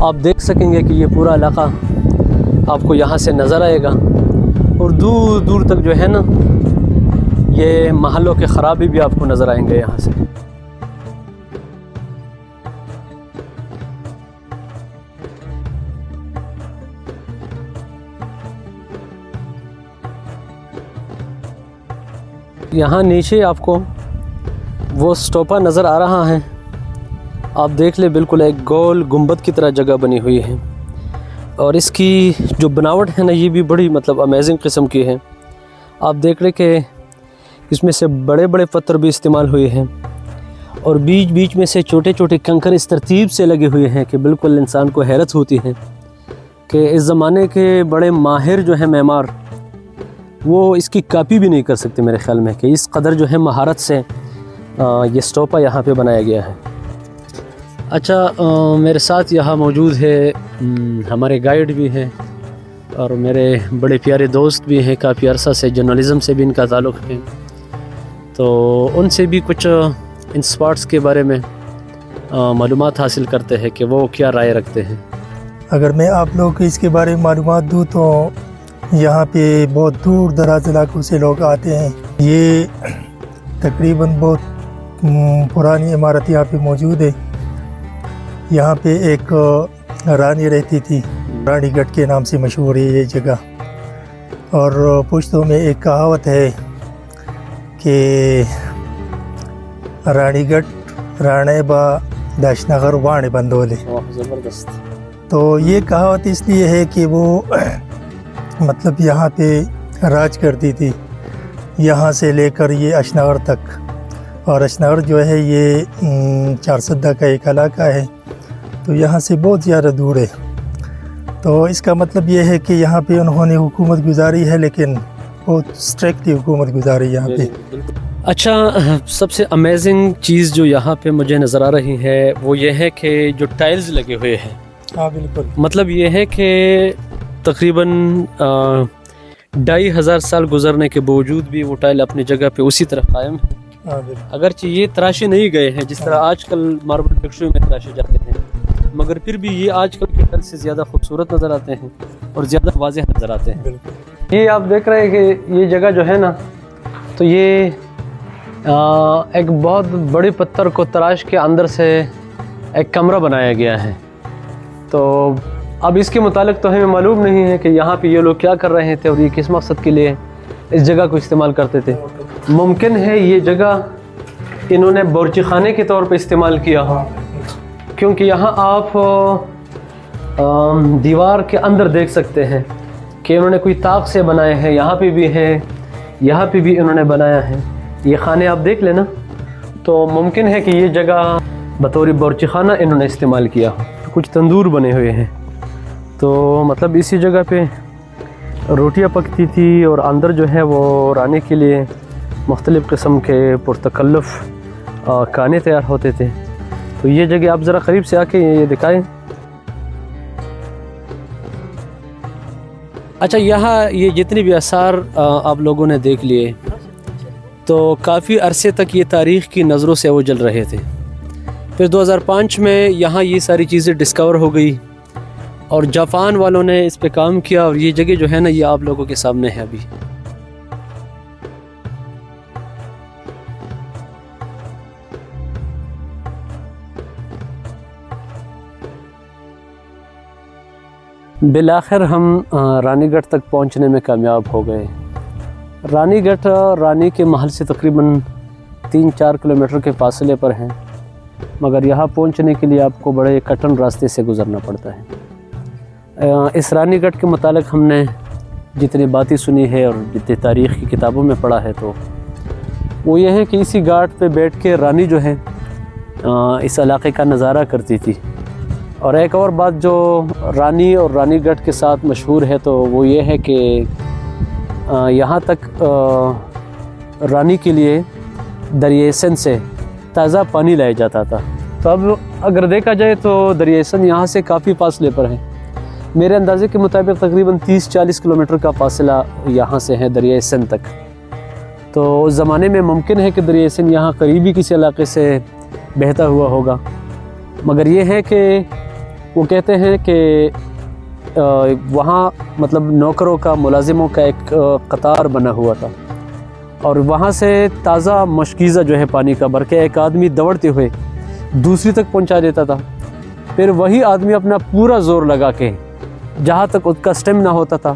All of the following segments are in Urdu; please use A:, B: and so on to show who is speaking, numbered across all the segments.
A: آپ دیکھ سکیں گے کہ یہ پورا علاقہ آپ کو یہاں سے نظر آئے گا، اور دور دور تک جو ہے نا یہ محلوں کے خرابے بھی آپ کو نظر آئیں گے یہاں سے۔ یہاں نیچے آپ کو وہ اسٹوپا نظر آ رہا ہے، آپ دیکھ لیں بالکل ایک گول گنبد کی طرح جگہ بنی ہوئی ہے، اور اس کی جو بناوٹ ہے نا یہ بھی بڑی مطلب امیزنگ قسم کی ہے۔ آپ دیکھ لیں کہ اس میں سے بڑے بڑے پتھر بھی استعمال ہوئے ہیں، اور بیچ بیچ میں سے چھوٹے چھوٹے کنکر اس ترتیب سے لگے ہوئے ہیں کہ بالکل انسان کو حیرت ہوتی ہے کہ اس زمانے کے بڑے ماہر جو ہیں معمار وہ اس کی کاپی بھی نہیں کر سکتے میرے خیال میں، کہ اس قدر جو ہے مہارت سے یہ اسٹوپا یہاں پہ بنایا گیا ہے۔ اچھا، میرے ساتھ یہاں موجود ہے ہمارے گائیڈ بھی ہیں، اور میرے بڑے پیارے دوست بھی ہیں، کافی عرصہ سے جرنلزم سے بھی ان کا تعلق ہے، تو ان سے بھی کچھ ان اسپاٹس کے بارے میں معلومات حاصل کرتے ہیں کہ وہ کیا رائے رکھتے ہیں۔
B: اگر میں آپ لوگ کو اس کے بارے میں معلومات دوں تو یہاں پہ بہت دور دراز علاقوں سے لوگ آتے ہیں۔ یہ تقریباً بہت پرانی عمارت یہاں پہ موجود ہے۔ یہاں پہ ایک رانی رہتی تھی، رانی گڑھ کے نام سے مشہور ہے یہ جگہ، اور پشتوں میں ایک کہاوت ہے کہ رانی گڑھ رانے با داشنگر وانے بندولے۔
A: زبردست۔
B: تو یہ کہاوت اس لیے ہے کہ وہ مطلب یہاں پہ راج کرتی تھی، یہاں سے لے کر یہ اشنغر تک، اور اشنغر جو ہے یہ چارسدہ کا ایک علاقہ ہے، تو یہاں سے بہت زیادہ دور ہے۔ تو اس کا مطلب یہ ہے کہ یہاں پہ انہوں نے حکومت گزاری ہے، لیکن بہت اسٹرکٹ حکومت گزاری یہاں پہ۔
A: اچھا، سب سے امیزنگ چیز جو یہاں پہ مجھے نظر آ رہی ہے وہ یہ ہے کہ جو ٹائلز لگے ہوئے ہیں،
B: ہاں بالکل،
A: مطلب یہ ہے کہ تقریباً 2500 سال گزرنے کے باوجود بھی وہ ٹائل اپنی جگہ پہ اسی طرح قائم ہے،
B: ہاں بالکل،
A: اگرچہ یہ تراشے نہیں گئے ہیں جس طرح آج کل ماربل فیکٹریوں میں تراشے جاتے ہیں، مگر پھر بھی یہ آج کل کے ٹائل سے زیادہ خوبصورت نظر آتے ہیں اور زیادہ واضح نظر آتے ہیں۔
B: بالکل۔
A: یہ آپ دیکھ رہے ہیں کہ یہ جگہ جو ہے نا، تو یہ ایک بہت بڑی پتھر کو تراش کے اندر سے ایک کمرہ بنایا گیا ہے، تو اب اس کے متعلق تو ہمیں معلوم نہیں ہے کہ یہاں پہ یہ لوگ کیا کر رہے تھے اور یہ کس مقصد کے لیے اس جگہ کو استعمال کرتے تھے۔ ممکن ہے یہ جگہ انہوں نے بورچی خانے کے طور پہ استعمال کیا ہو، کیونکہ یہاں آپ دیوار کے اندر دیکھ سکتے ہیں کہ انہوں نے کوئی طاق سے بنائے ہیں، یہاں پہ بھی ہے، یہاں پہ بھی انہوں نے بنایا ہے، یہ خانے آپ دیکھ لینا، تو ممکن ہے کہ یہ جگہ بطور بورچی خانہ انہوں نے استعمال کیا ہو۔ کچھ تندور بنے ہوئے ہیں، تو مطلب اسی جگہ پہ روٹیاں پکتی تھی، اور اندر جو ہے وہ رانی کے لیے مختلف قسم کے پرتکلف کھانے تیار ہوتے تھے۔ تو یہ جگہ آپ ذرا قریب سے آ کے یہ دکھائیں۔ اچھا، یہاں یہ جتنی بھی آثار آپ لوگوں نے دیکھ لیے، تو کافی عرصے تک یہ تاریخ کی نظروں سے وہ جل رہے تھے، پھر 2005 میں یہاں یہ ساری چیزیں ڈسکور ہو گئی، اور جاپان والوں نے اس پہ کام کیا، اور یہ جگہ جو ہے نا یہ آپ لوگوں کے سامنے ہے ابھی۔ بالآخر ہم رانی گڑھ تک پہنچنے میں کامیاب ہو گئے۔ رانی گڑھ رانی کے محل سے تقریباً 3-4 کلومیٹر کے فاصلے پر ہیں، مگر یہاں پہنچنے کے لیے آپ کو بڑے کٹن راستے سے گزرنا پڑتا ہے۔ اس رانی گڑھ کے متعلق ہم نے جتنی باتیں سنی ہے اور جتنی تاریخ کی کتابوں میں پڑھا ہے، تو وہ یہ ہے کہ اسی گھاٹ پہ بیٹھ کے رانی جو ہے اس علاقے کا نظارہ کرتی تھی۔ اور ایک اور بات جو رانی اور رانی گڑھ کے ساتھ مشہور ہے، تو وہ یہ ہے کہ یہاں تک رانی کے لیے دریائے سندھ سے تازہ پانی لایا جاتا تھا۔ تو اب اگر دیکھا جائے تو دریائے سندھ یہاں سے کافی فاصلے پر ہے، میرے اندازے کے مطابق تقریباً 30-40 کلومیٹر کا فاصلہ یہاں سے ہے دریائے سندھ تک۔ تو اس زمانے میں ممکن ہے کہ دریائے سندھ یہاں قریبی کسی علاقے سے بہتا ہوا ہوگا، مگر یہ ہے کہ وہ کہتے ہیں کہ وہاں مطلب نوکروں کا ملازموں کا ایک قطار بنا ہوا تھا اور وہاں سے تازہ مشکیزہ جو ہے پانی کا بھر کے ایک آدمی دوڑتے ہوئے دوسری تک پہنچا دیتا تھا. پھر وہی آدمی اپنا پورا زور لگا کے جہاں تک اس کا اسٹیمنا ہوتا تھا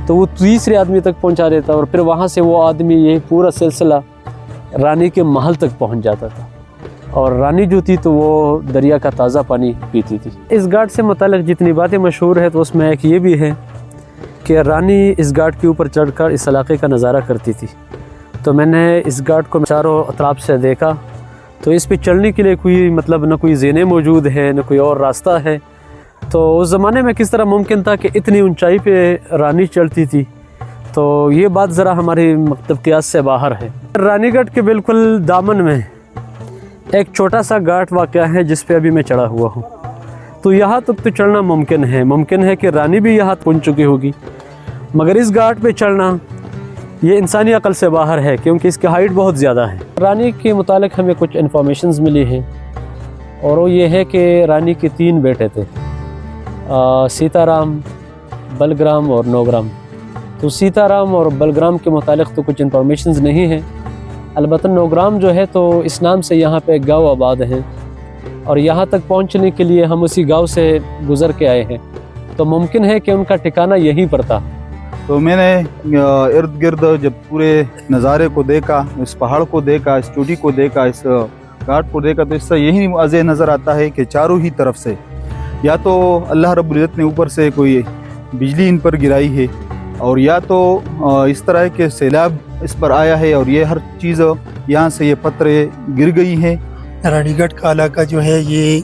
A: تو وہ تیسرے آدمی تک پہنچا دیتا اور پھر وہاں سے وہ آدمی یہ پورا سلسلہ رانی کے محل تک پہنچ جاتا تھا اور رانی جو تھی تو وہ دریا کا تازہ پانی پیتی تھی. اس گھاٹ سے متعلق جتنی باتیں مشہور ہے تو اس میں ایک یہ بھی ہے کہ رانی اس گھاٹ کے اوپر چڑھ کر اس علاقے کا نظارہ کرتی تھی. تو میں نے اس گھاٹ کو چاروں اطراف سے دیکھا تو اس پہ چڑھنے کے لیے کوئی مطلب نہ کوئی زینے موجود ہے نہ کوئی اور راستہ ہے. تو اس زمانے میں کس طرح ممکن تھا کہ اتنی اونچائی پہ رانی چڑھتی تھی؟ تو یہ بات ذرا ہماری مکتب قیاس سے باہر ہے. رانی گڑھ کے بالکل دامن میں ایک چھوٹا سا گھاٹ واقع ہے جس پہ ابھی میں چڑھا ہوا ہوں. تو یہاں تک تو چڑھنا ممکن ہے کہ رانی بھی یہاں پہنچ چکی ہوگی، مگر اس گھاٹ پہ چڑھنا یہ انسانی عقل سے باہر ہے کیونکہ اس کی ہائٹ بہت زیادہ ہے. رانی کے متعلق ہمیں کچھ انفارمیشنز ملی ہیں اور وہ یہ ہے کہ رانی کے 3 بیٹے تھے، سیتا رام، بلگرام اور نوگرام. تو سیتا رام اور بلگرام کے متعلق تو کچھ انفارمیشنز نہیں ہیں، البتہ نوگرام جو ہے تو اس نام سے یہاں پہ ایک گاؤں آباد ہے اور یہاں تک پہنچنے کے لیے ہم اسی گاؤں سے گزر کے آئے ہیں تو ممکن ہے کہ ان کا ٹھکانہ یہیں پر تھا.
C: تو میں نے ارد گرد جب پورے نظارے کو دیکھا، اس پہاڑ کو دیکھا، اس چوٹی کو دیکھا، اس گھاٹ کو دیکھا تو اس سے یہی واضح نظر آتا ہے کہ چاروں ہی طرف سے یا تو اللہ رب العزت نے اوپر سے کوئی بجلی ان پر گرائی ہے اور یا تو اس طرح کے سیلاب اس پر آیا ہے اور یہ ہر چیز یہاں سے یہ پتھریں گر گئی ہیں.
B: رانی گڑھ کا علاقہ جو ہے یہ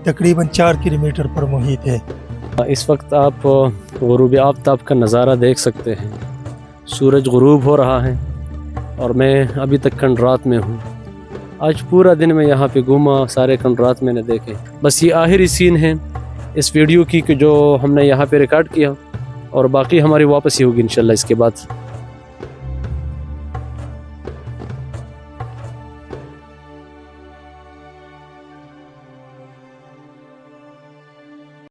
B: تقریباً 4 کلومیٹر پر محیط ہے.
A: اس وقت آپ غروب آفتاب کا نظارہ دیکھ سکتے ہیں. سورج غروب ہو رہا ہے اور میں ابھی تک کنڈرات میں ہوں. آج پورا دن میں یہاں پہ گھوما، سارے کنڈرات میں نے دیکھے. بس یہ آخری سین ہے اس ویڈیو کی کہ جو ہم نے یہاں پہ ریکارڈ کیا اور باقی ہماری واپسی ہوگی انشاءاللہ اس کے بعد.